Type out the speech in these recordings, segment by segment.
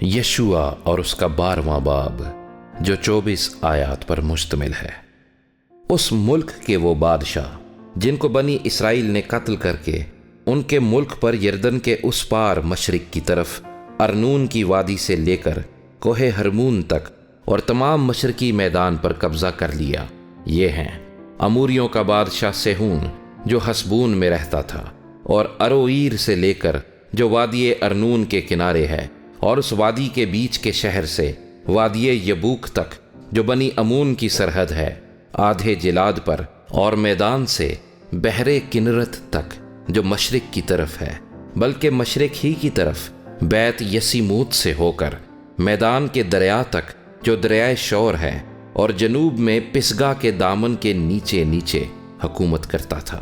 یشوع اور اس کا 12واں باب جو 24 آیات پر مشتمل ہے۔ اس ملک کے وہ بادشاہ جن کو بنی اسرائیل نے قتل کر کے ان کے ملک پر یردن کے اس پار مشرق کی طرف ارنون کی وادی سے لے کر کوہ ہرمون تک اور تمام مشرقی میدان پر قبضہ کر لیا، یہ ہیں اموریوں کا بادشاہ سیہون جو حسبون میں رہتا تھا، اور اروئیر سے لے کر جو وادی ارنون کے کنارے ہے، اور اس وادی کے بیچ کے شہر سے وادی یبوک تک جو بنی امون کی سرحد ہے، آدھے جلاد پر، اور میدان سے بحر کنرت تک جو مشرق کی طرف ہے، بلکہ مشرق ہی کی طرف بیت یسیموت سے ہو کر میدان کے دریا تک جو دریائے شور ہے، اور جنوب میں پسگا کے دامن کے نیچے نیچے حکومت کرتا تھا۔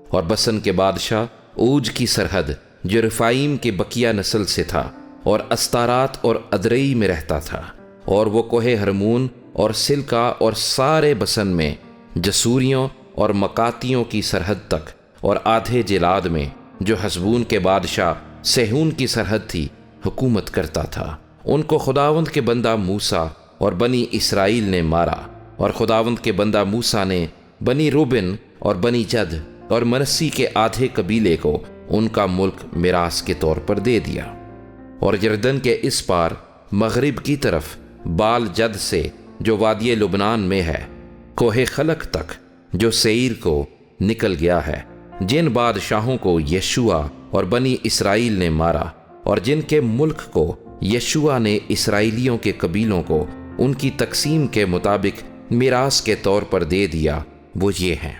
اور بسن کے بادشاہ اوج کی سرحد جو رفائیم کے بقیہ نسل سے تھا، اور استارات اور ادرئی میں رہتا تھا، اور وہ کوہ ہرمون اور سلکا اور سارے بسن میں جسوریوں اور مکاتیوں کی سرحد تک، اور آدھے جلاد میں جو حسبون کے بادشاہ سیہون کی سرحد تھی حکومت کرتا تھا۔ ان کو خداوند کے بندہ موسیٰ اور بنی اسرائیل نے مارا، اور خداوند کے بندہ موسیٰ نے بنی روبن اور بنی جد اور منسی کے آدھے قبیلے کو ان کا ملک میراث کے طور پر دے دیا۔ اور یردن کے اس پار مغرب کی طرف بال جد سے جو وادی لبنان میں ہے، کوہ خلق تک جو سعیر کو نکل گیا ہے، جن بادشاہوں کو یشوع اور بنی اسرائیل نے مارا، اور جن کے ملک کو یشوع نے اسرائیلیوں کے قبیلوں کو ان کی تقسیم کے مطابق میراث کے طور پر دے دیا، وہ یہ ہیں: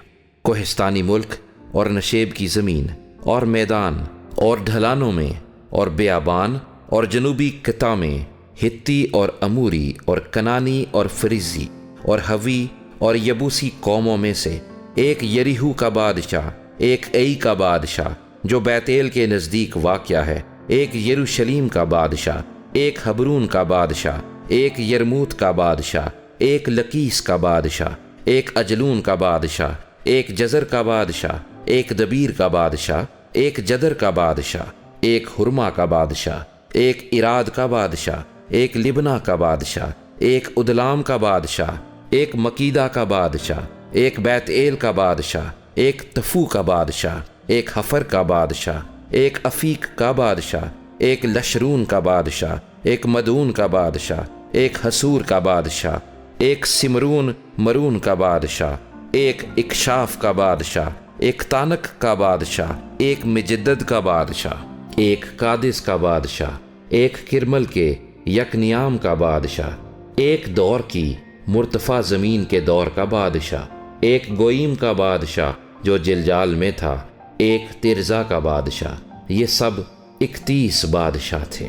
کوہستانی ملک اور نشیب کی زمین اور میدان اور ڈھلانوں میں اور بیابان اور جنوبی قطع میں، ہتی اور اموری اور کنانی اور فریزی اور ہوی اور یبوسی قوموں میں سے ایک یریہو کا بادشاہ، ایک ای کا بادشاہ جو بیتیل کے نزدیک واقع ہے، ایک یروشلیم کا بادشاہ، ایک حبرون کا بادشاہ، ایک یرموت کا بادشاہ، ایک لکیس کا بادشاہ، ایک اجلون کا بادشاہ، ایک جزر کا بادشاہ، ایک دبیر کا بادشاہ، ایک جدر کا بادشاہ، ایک ہرما کا بادشاہ، ایک اراد کا بادشاہ، ایک لبنا کا بادشاہ، ایک ادلام کا بادشاہ، ایک مکیدہ کا بادشاہ، ایک بیت ایل کا بادشاہ، ایک تفو کا بادشاہ، ایک حفر کا بادشاہ، ایک افیق کا بادشاہ، ایک لشرون کا بادشاہ، ایک مدون کا بادشاہ، ایک حسور کا بادشاہ، ایک سمرون مرون کا بادشاہ، ایک اکشاف کا بادشاہ، ایک تانک کا بادشاہ، ایک مجدد کا بادشاہ، ایک قادس کا بادشاہ، ایک کرمل کے یکنیام کا بادشاہ، ایک دور کی مرتفع زمین کے دور کا بادشاہ، ایک گوئیم کا بادشاہ جو جلجال میں تھا، ایک ترزا کا بادشاہ۔ یہ سب 31 بادشاہ تھے۔